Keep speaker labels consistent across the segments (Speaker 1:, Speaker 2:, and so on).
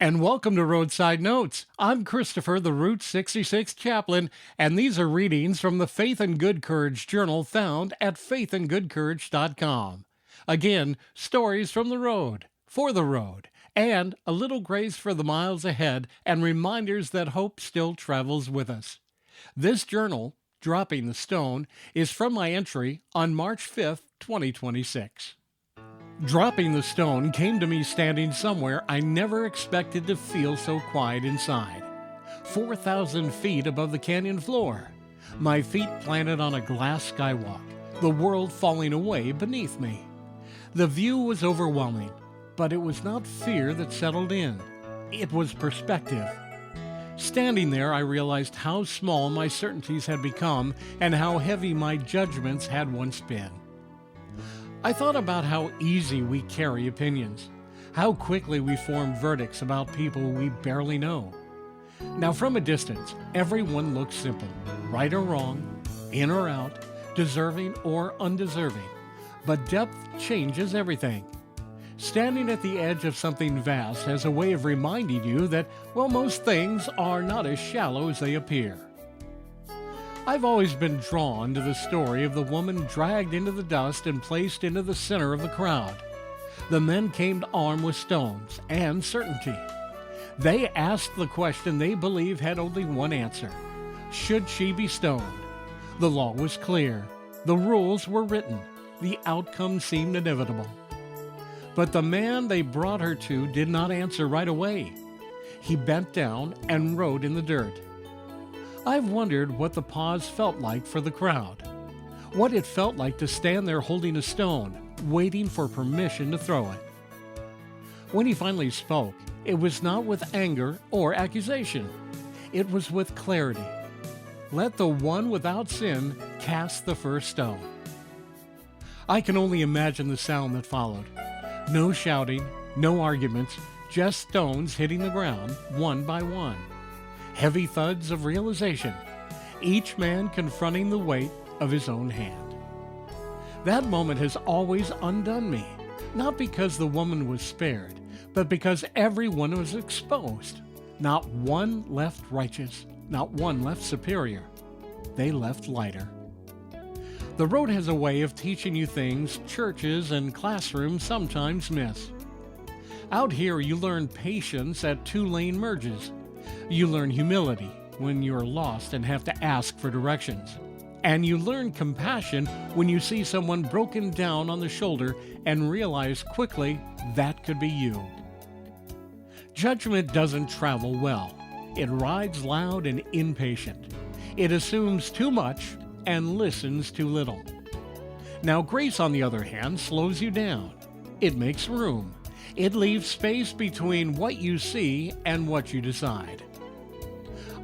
Speaker 1: And welcome to Roadside Notes. I'm Christopher, the Route 66 Chaplain, and these are readings from the Faith and Good Courage Journal found at faithandgoodcourage.com. Again, stories from the road, for the road, and a little grace for the miles ahead and reminders that hope still travels with us. This journal, Dropping the Stone, is from my entry on March 5th, 2026. Dropping the stone came to me standing somewhere I never expected to feel so quiet inside. 4,000 feet above the canyon floor. My feet planted on a glass skywalk, the world falling away beneath me. The view was overwhelming, but it was not fear that settled in. It was perspective. Standing there, I realized how small my certainties had become and how heavy my judgments had once been. I thought about how easy we carry opinions, how quickly we form verdicts about people we barely know. Now, from a distance, everyone looks simple, right or wrong, in or out, deserving or undeserving. But depth changes everything. Standing at the edge of something vast has a way of reminding you that, well, most things are not as shallow as they appear. I've always been drawn to the story of the woman dragged into the dust and placed into the center of the crowd. The men came armed with stones and certainty. They asked the question they believe had only one answer. Should she be stoned? The law was clear. The rules were written. The outcome seemed inevitable. But the man they brought her to did not answer right away. He bent down and wrote in the dirt. I've wondered what the pause felt like for the crowd, what it felt like to stand there holding a stone, waiting for permission to throw it. When he finally spoke, it was not with anger or accusation. It was with clarity. Let the one without sin cast the first stone. I can only imagine the sound that followed. No shouting, no arguments, just stones hitting the ground one by one. Heavy thuds of realization, each man confronting the weight of his own hand. That moment has always undone me, not because the woman was spared, but because everyone was exposed. Not one left righteous, not one left superior. They left lighter. The road has a way of teaching you things churches and classrooms sometimes miss. Out here, you learn patience at two-lane merges. You learn humility when you're lost and have to ask for directions. And you learn compassion when you see someone broken down on the shoulder and realize quickly that could be you. Judgment doesn't travel well. It rides loud and impatient. It assumes too much and listens too little. Now, grace, on the other hand, slows you down. It makes room. It leaves space between what you see and what you decide.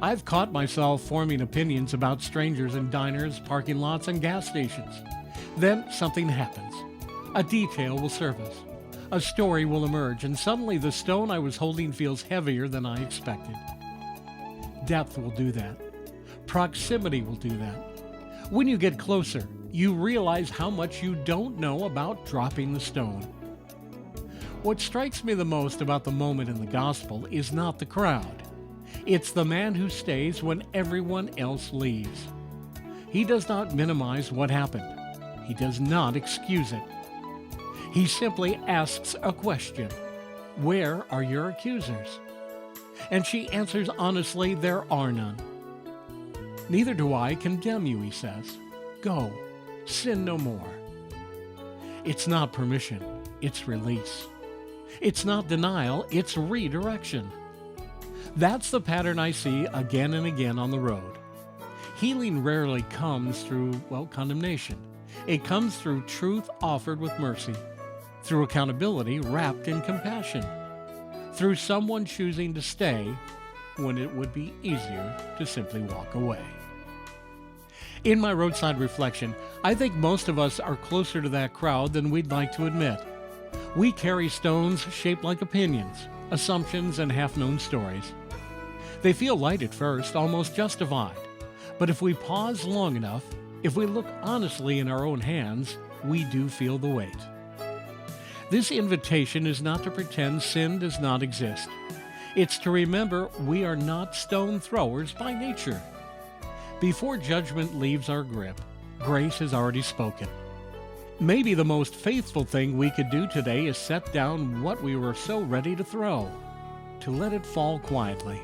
Speaker 1: I've caught myself forming opinions about strangers in diners, parking lots, and gas stations. Then something happens. A detail will surface. A story will emerge, and suddenly the stone I was holding feels heavier than I expected. Depth will do that. Proximity will do that. When you get closer, you realize how much you don't know about dropping the stone. What strikes me the most about the moment in the gospel is not the crowd. It's the man who stays when everyone else leaves. He does not minimize what happened. He does not excuse it. He simply asks a question. Where are your accusers? And she answers honestly, there are none. Neither do I condemn you, he says. Go, sin no more. It's not permission, it's release. It's not denial, it's redirection. That's the pattern I see again and again on the road. Healing rarely comes through, condemnation. It comes through truth offered with mercy, through accountability wrapped in compassion, through someone choosing to stay when it would be easier to simply walk away. In my roadside reflection, I think most of us are closer to that crowd than we'd like to admit. We carry stones shaped like opinions, assumptions, and half-known stories. They feel light at first, almost justified. But if we pause long enough, if we look honestly in our own hands, we do feel the weight. This invitation is not to pretend sin does not exist. It's to remember we are not stone throwers by nature. Before judgment leaves our grip, grace has already spoken. Maybe the most faithful thing we could do today is set down what we were so ready to throw, to let it fall quietly,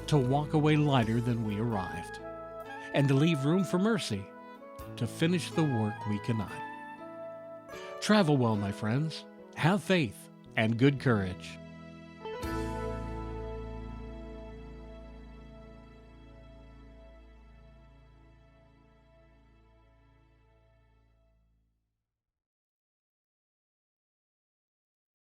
Speaker 1: to walk away lighter than we arrived, and to leave room for mercy, to finish the work we cannot. Travel well, my friends. Have faith and good courage.